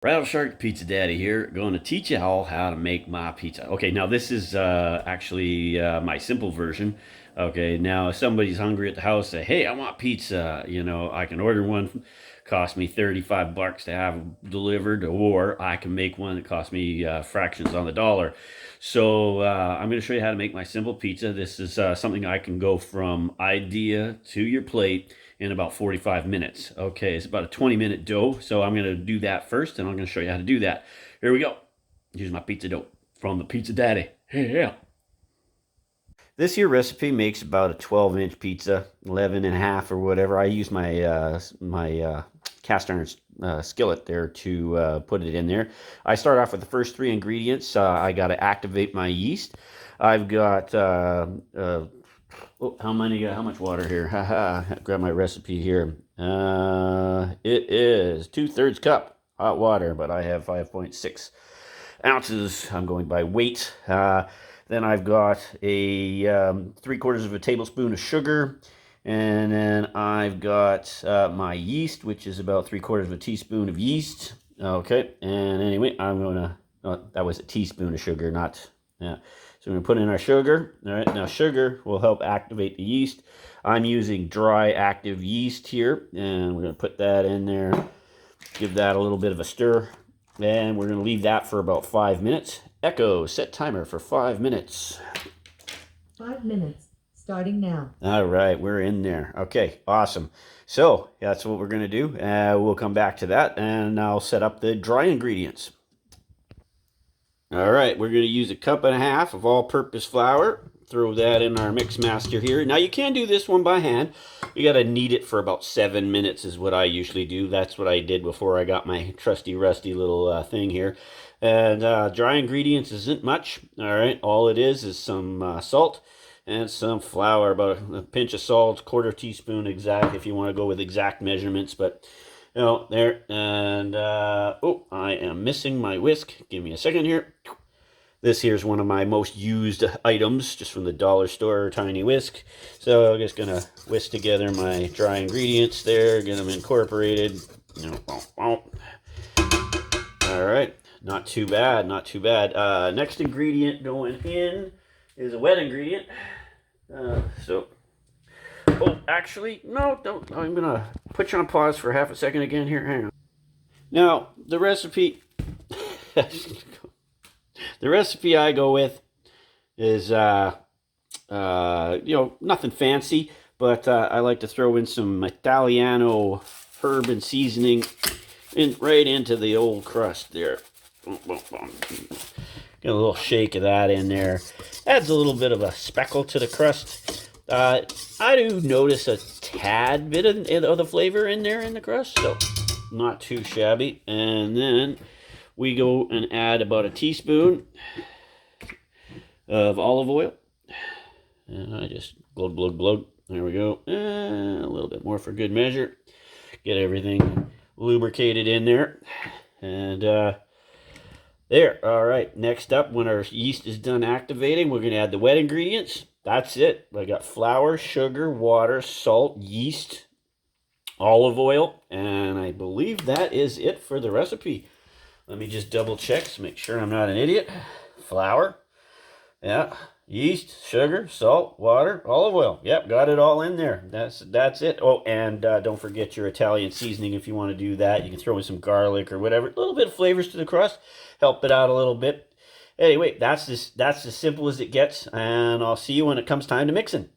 RattleShark Pizza Daddy here, going to teach you all how to make my pizza. Okay, now this is actually my simple version. Okay, now if somebody's hungry at the house, say, hey, I want pizza. You know, I can order one, cost me 35 bucks to have delivered, or I can make one that costs me fractions on the dollar. So I'm going to show you how to make my simple pizza. This is something I can go from idea to your plate in about 45 minutes. Okay, it's about a 20-minute dough, so I'm going to do that first, and I'm going to show you how to do that. Here we go. Here's my pizza dough from the Pizza Daddy. Yeah. This here recipe makes about a 12-inch pizza, 11 and a half or whatever. I use my cast iron skillet there to put it in there. I start off with the first three ingredients. I got to activate my yeast. I've got oh, how much water here? Haha, grab my recipe here. It is 2/3 cup hot water, but I have 5.6 ounces. I'm going by weight. Then I've got a 3/4 of a tablespoon of sugar. And then I've got my yeast, which is about 3/4 of a teaspoon of yeast. Okay, and anyway, I'm gonna, that was a teaspoon of sugar, not, yeah. So we're gonna put in our sugar. All right, now sugar will help activate the yeast. I'm using dry active yeast here, and we're gonna put that in there, give that a little bit of a stir, and we're gonna leave that for about 5 minutes. Echo, set timer for 5 minutes. 5 minutes, starting now. All right, we're in there. Okay, awesome. So that's what we're gonna do. We'll come back to that, and I'll set up the dry ingredients. All right, we're going to use 1.5 cups of all-purpose flour. Throw that in our mix master here. Now, you can do this one by hand. You got to knead it for about 7 minutes is what I usually do. That's what I did before I got my trusty, rusty little thing here. And dry ingredients isn't much. All right, all it is some salt and some flour. About a pinch of salt, 1/4 teaspoon exact if you want to go with exact measurements. But you know, there, and oh, I am missing my whisk. Give me a second here. This here is one of my most used items, just from the dollar store, tiny whisk. So I'm just gonna whisk together my dry ingredients there, get them incorporated. All right, not too bad, not too bad. Next ingredient going in is a wet ingredient. Oh, actually, no, don't. I'm going to put you on pause for half a second again here. Hang on. Now, the recipe, the recipe I go with is, nothing fancy, but I like to throw in some Italiano herb and seasoning right into the old crust there. Get a little shake of that in there. Adds a little bit of a speckle to the crust. I do notice a tad bit of the flavor in there in the crust, so not too shabby. And then we go and add about a teaspoon of olive oil. And I just glug. There we go. A little bit more for good measure. Get everything lubricated in there. And there. All right. Next up, when our yeast is done activating, we're going to add the wet ingredients. That's it. I got flour, sugar, water, salt, yeast, olive oil, and I believe that is it for the recipe. Let me just double check to make sure I'm not an idiot. Flour, yeah, yeast, sugar, salt, water, olive oil. Yep, got it all in there. That's it. Oh, and don't forget your Italian seasoning if you want to do that. You can throw in some garlic or whatever. A little bit of flavors to the crust, help it out a little bit. Anyway, that's as simple as it gets, and I'll see you when it comes time to mixing.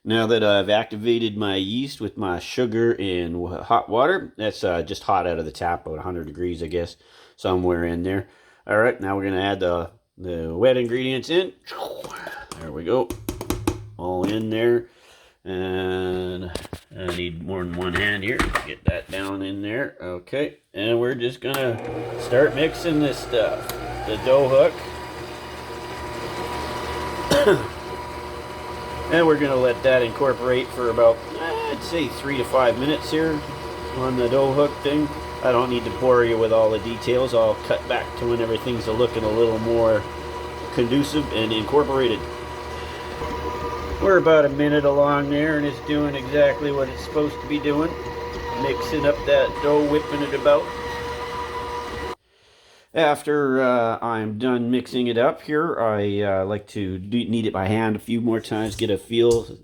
Now that I've activated my yeast with my sugar in hot water, that's just hot out of the tap, about 100 degrees, I guess, somewhere in there. All right, now we're going to add the wet ingredients in. There we go. All in there. And I need more than one hand here. Get that down in there. Okay. And we're just going to start mixing this stuff. The dough hook. And we're going to let that incorporate for about, I'd say 3 to 5 minutes here on the dough hook thing. I don't need to bore you with all the details. I'll cut back to when everything's looking a little more conducive and incorporated. We're about a minute along there, and it's doing exactly what it's supposed to be doing. mixing up that dough, whipping it about. After I'm done mixing it up here, I like to knead it by hand a few more times, get a feel.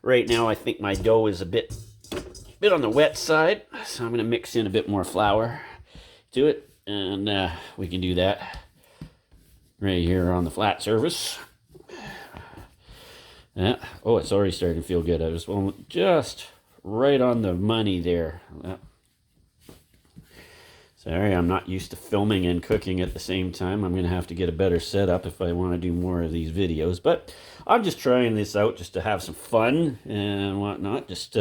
Right now I think my dough is a bit on the wet side, so I'm going to mix in a bit more flour to it, and we can do that right here on the flat surface. Yeah. Oh, it's already starting to feel good. I just right on the money there. Sorry, I'm not used to filming and cooking at the same time. I'm going to have to get a better setup if I want to do more of these videos. But I'm just trying this out just to have some fun and whatnot. Just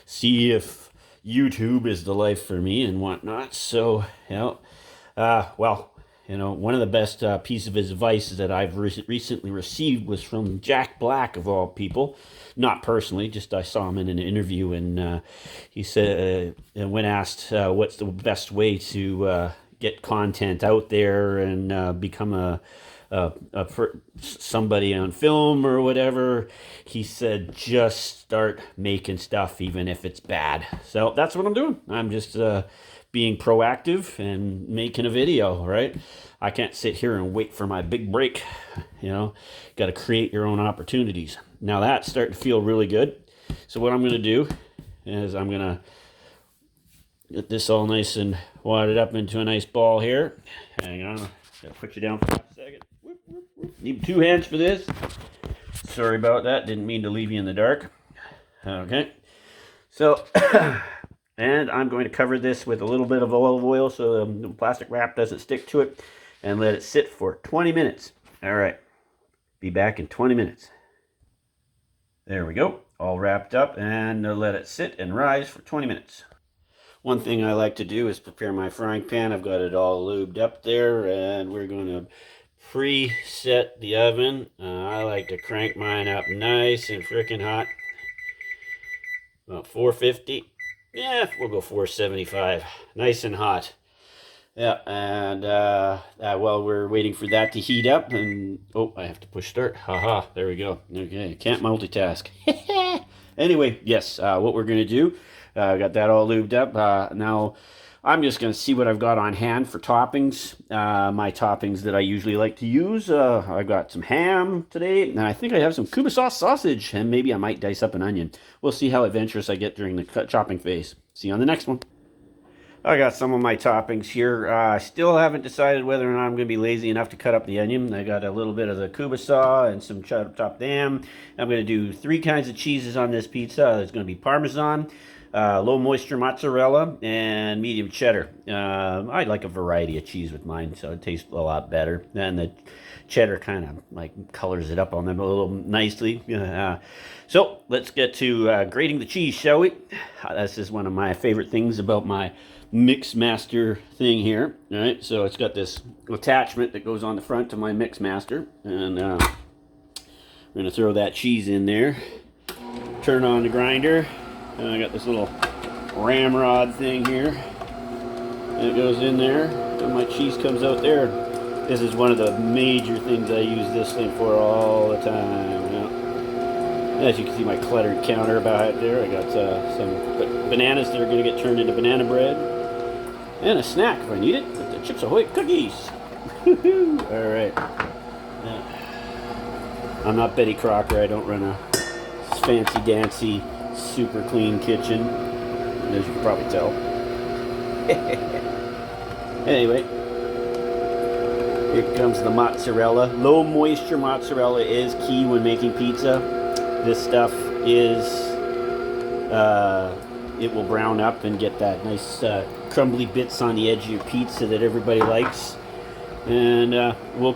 see if YouTube is the life for me and whatnot. So, well, one of the best pieces of advice that I've recently received was from Jack Black, of all people. Not personally, just I saw him in an interview, and he said, when asked what's the best way to get content out there and become somebody on film or whatever, he said, just start making stuff, even if it's bad. So that's what I'm doing. I'm just being proactive and making a video, right? I can't sit here and wait for my big break. Got to create your own opportunities. Now that's starting to feel really good. So what I'm going to do is I'm going to get this all nice and wadded up into a nice ball here. Hang on, gotta put you down for a second. Need 2 hands for this. Sorry about that, didn't mean to leave you in the dark. Okay, so and I'm going to cover this with a little bit of olive oil so the plastic wrap doesn't stick to it, and let it sit for 20 minutes. All right, be back in 20 minutes. There we go, all wrapped up, and let it sit and rise for 20 minutes. One thing I like to do is prepare my frying pan. I've got it all lubed up there, and we're going to preset the oven. I like to crank mine up nice and freaking hot. About 450. Yeah, we'll go 475. Nice and hot. Yeah, and while we're waiting for that to heat up, and oh, I have to push start. Haha, there we go. Okay, can't multitask. Anyway, yes, what we're going to do, I got that all lubed up. Now, I'm just going to see what I've got on hand for toppings. My toppings that I usually like to use. I got some ham today, and I think I have some Cuba sauce sausage, and maybe I might dice up an onion. We'll see how adventurous I get during the chopping phase. See you on the next one. I got some of my toppings here. I still haven't decided whether or not I'm going to be lazy enough to cut up the onion. I got a little bit of the Cuba sauce and some chopped ham. I'm going to do 3 kinds of cheeses on this pizza. There's going to be Parmesan, low moisture mozzarella, and medium cheddar. I like a variety of cheese with mine, so it tastes a lot better. And the cheddar kind of like colors it up on them a little nicely. So let's get to grating the cheese, shall we? This is one of my favorite things about my mix master thing here. All right, so it's got this attachment that goes on the front of my mix master, and we're gonna throw that cheese in there, turn on the grinder, and I got this little ramrod thing here, and it goes in there, and my cheese comes out there. This is one of the major things I use this thing for all the time. As you can see, my cluttered counter about there, I got some bananas that are going to get turned into banana bread, and a snack if I need it, with the Chips Ahoy cookies. Alright. I'm not Betty Crocker. I don't run a fancy dancy, super clean kitchen, as you can probably tell. Anyway, here comes the mozzarella. Low moisture mozzarella is key when making pizza. This stuff is, it will brown up and get that nice crumbly bits on the edge of your pizza that everybody likes. And I'll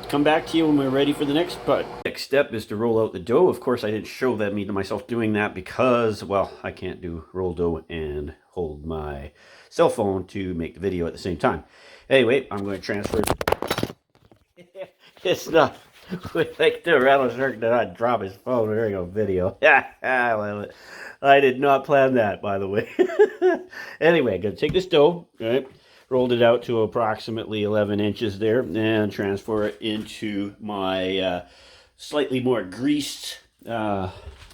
come back to you when we're ready for the next part. Next step is to roll out the dough. Of course, I didn't show myself doing that because, well, I can't do roll dough and hold my cell phone to make the video at the same time. Anyway, I'm going to transfer it. It's not like the RattleShark did not drop his phone. There you go, video. I did not plan that, by the way. Anyway, I'm going to take this dough, right? Rolled it out to approximately 11 inches there, and transfer it into my slightly more greased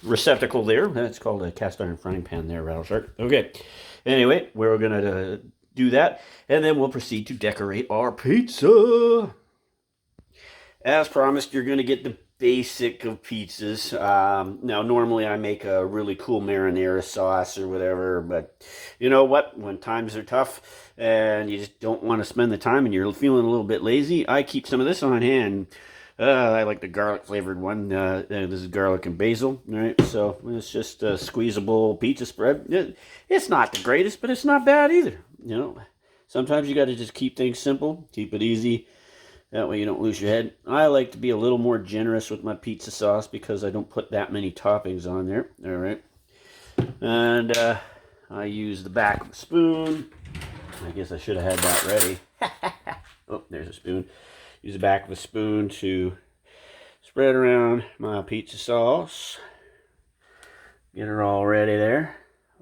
receptacle there. That's called a cast iron frying pan there, RattleShark. Okay. Anyway, we're going to do that, and then we'll proceed to decorate our pizza. As promised, you're going to get the basic of pizzas. Now, normally I make a really cool marinara sauce or whatever, but you know what? When times are tough and you just don't want to spend the time and you're feeling a little bit lazy, I keep some of this on hand. I like the garlic flavored one. This is garlic and basil, right? So it's just a squeezable pizza spread. It's not the greatest, but it's not bad either. You know, sometimes you got to just keep things simple, keep it easy. That way you don't lose your head. I like to be a little more generous with my pizza sauce because I don't put that many toppings on there. All right. And I use the back of a spoon. I guess I should have had that ready. Oh, there's a spoon. Use the back of a spoon to spread around my pizza sauce. Get her all ready there.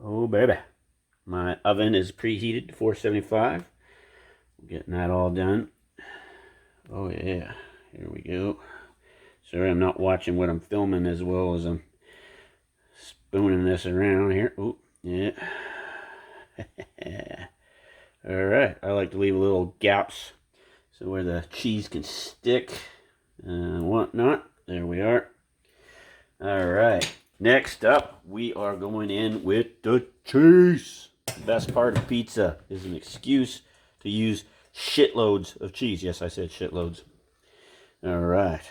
Oh, baby. My oven is preheated to 475. Getting that all done. Oh yeah, here we go. Sorry, I'm not watching what I'm filming as well as I'm spooning this around here. Oh, yeah. All right, I like to leave little gaps so where the cheese can stick and whatnot. There we are. All right, next up, we are going in with the cheese. The best part of pizza is an excuse to use shitloads of cheese. Yes, I said shitloads. All right.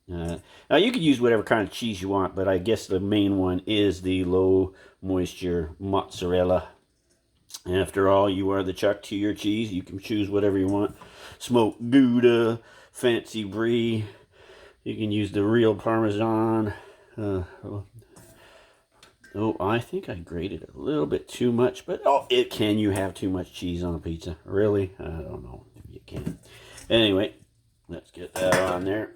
Now, you could use whatever kind of cheese you want, but I guess the main one is the low moisture mozzarella. After all, you are the chuck to your cheese. You can choose whatever you want. Smoked Gouda, fancy brie. You can use the real Parmesan. Oh, I think I grated a little bit too much, but can you have too much cheese on a pizza? Really? I don't know if you can. Anyway, let's get that on there.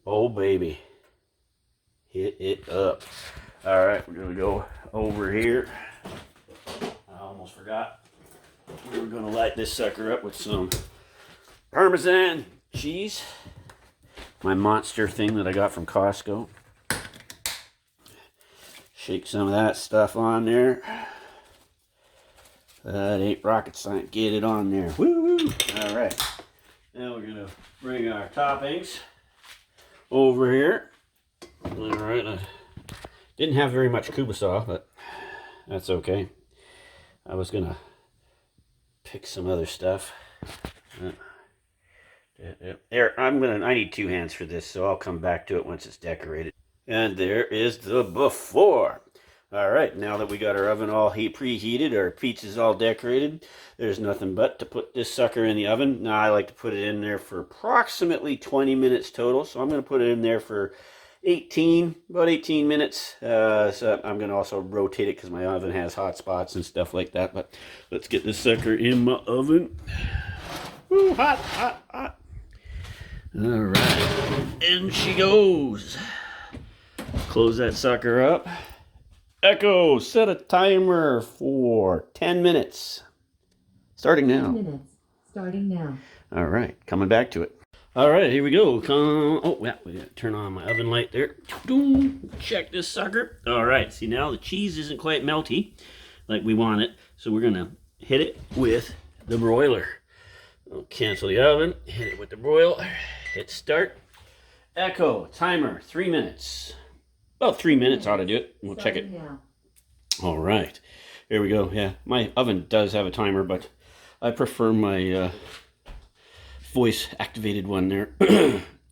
Oh, baby. Hit it up. All right, we're going to go over here. I almost forgot. We were going to light this sucker up with some Parmesan cheese. My monster thing that I got from Costco. Shake some of that stuff on there. That ain't rocket science. Get it on there. Woo! All right. Now we're going to bring our toppings over here. All right. I didn't have very much kubasau, but that's okay. I was going to pick some other stuff. There, I need two hands for this, so I'll come back to it once it's decorated. And there is the before. All right, now that we got our oven all preheated, our pizza's all decorated, there's nothing but to put this sucker in the oven. Now, I like to put it in there for approximately 20 minutes total, so I'm going to put it in there for about 18 minutes. So I'm going to also rotate it because my oven has hot spots and stuff like that. But let's get this sucker in my oven. Woo, hot, hot, hot. All right, in she goes. Close that sucker up. Echo, set a timer for 10 minutes. Starting now. 10 minutes. Starting now. All right, coming back to it. All right, here we go. Oh, yeah, we got to turn on my oven light there. Check this sucker. All right, see now the cheese isn't quite melty like we want it. So we're going to hit it with the broiler. I'll cancel the oven, hit it with the broiler, hit start. Echo, timer, 3 minutes. About 3 minutes ought to do it. We'll check it. Now. All right. Here we go. Yeah, my oven does have a timer, but I prefer my voice activated one there.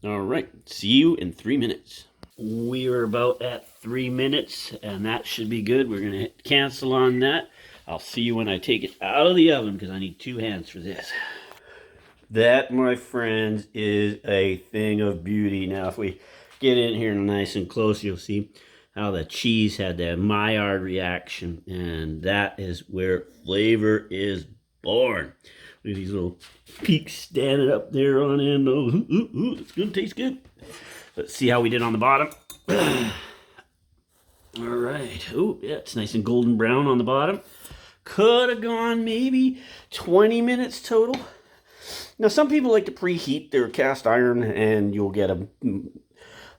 All right. See you in 3 minutes. We are about at 3 minutes, and that should be good. We're going to hit cancel on that. I'll see you when I take it out of the oven because I need two hands for this. That, my friends, is a thing of beauty. Now, if we get in here nice and close, you'll see how the cheese had that Maillard reaction, and that is where flavor is born. Look at these little peaks standing up there on end. Oh, it's gonna taste good. Let's see how we did on the bottom. All right. Oh, yeah, it's nice and golden brown on the bottom. Could have gone maybe 20 minutes total. Now, some people like to preheat their cast iron, and you'll get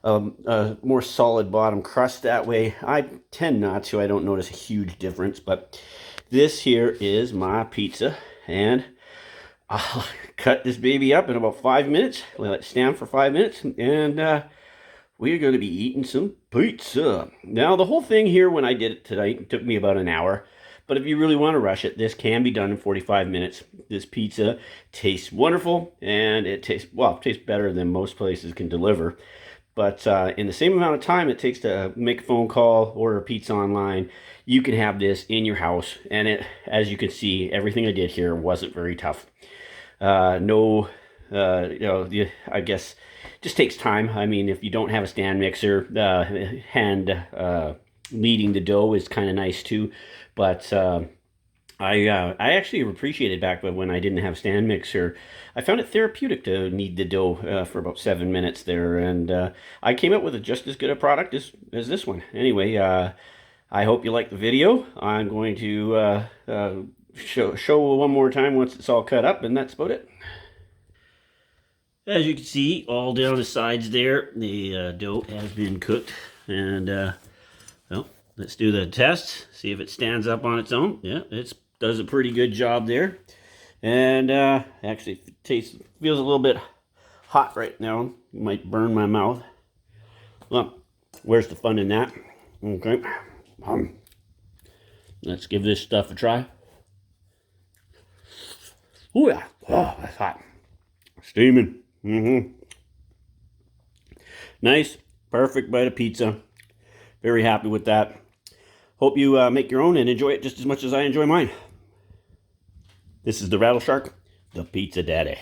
a more solid bottom crust that way. I tend not to. I don't notice a huge difference, but this here is my pizza, and I'll cut this baby up in about 5 minutes. Let it stand for 5 minutes, and we're going to be eating some pizza. Now, the whole thing here, when I did it tonight, took me about an hour. But if you really want to rush it, this can be done in 45 minutes. This pizza tastes wonderful, and it tastes better than most places can deliver. But in the same amount of time it takes to make a phone call, order a pizza online, you can have this in your house. And it, as you can see, everything I did here wasn't very tough. No, I guess just takes time. I mean, if you don't have a stand mixer, hand kneading the dough is kind of nice too. But I actually appreciated back when I didn't have a stand mixer. I found it therapeutic to knead the dough for about 7 minutes there, and I came up with just as good a product as this one. Anyway, I hope you like the video. I'm going to show one more time once it's all cut up, and that's about it. As you can see, all down the sides there, the dough has been cooked, and well, let's do the test, see if it stands up on its own. Yeah, it does a pretty good job there. And actually, feels a little bit hot right now. Might burn my mouth. Well, where's the fun in that? Okay. Let's give this stuff a try. Oh yeah. Oh, that's hot. Steaming. Nice, perfect bite of pizza. Very happy with that. Hope you make your own and enjoy it just as much as I enjoy mine. This is the RattleShark, the Pizza Daddy.